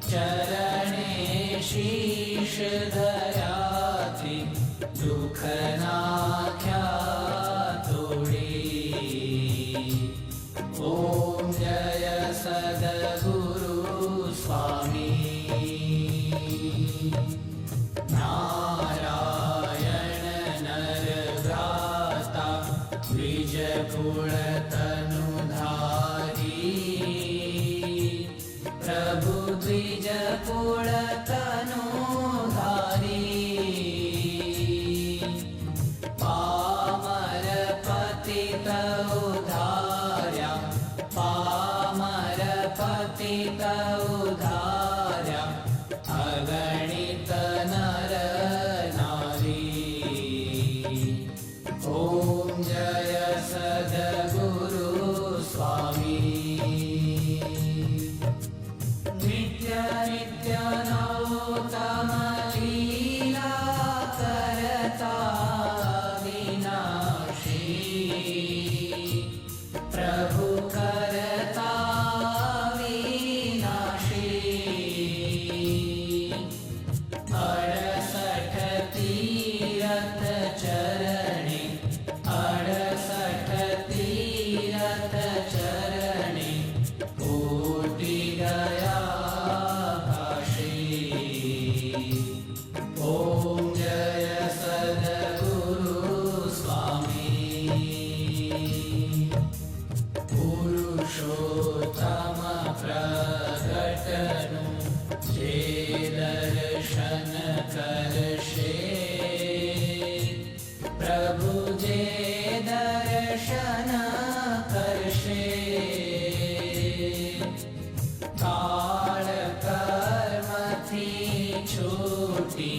चरणे शीश धराथी दुख नाख्या तोड़ी। ओम जय सद्गुरु स्वामी। नारायण नर भ्राता द्विज कुल तनुधारी। प्रभु द्विज कुल तनुधारी। पामर पतित उद्धार्या पामर पतित उद्धार्या अगणित नर नारी। ओम जय सद्गुरु स्वामी। नित्य नित्य नौतम लीला करता विनाशी। प्रभु करता विनाशी। 68 तीरथ चरणे 68 तीरथ चरणे कोटि गया काशी। ओम जय सद्गुरु स्वामी। पुरुषोत्तम प्रगटनु जे दर्शन करशे। प्रभु जे दर्शन करशे। काल कर्म थी छूटी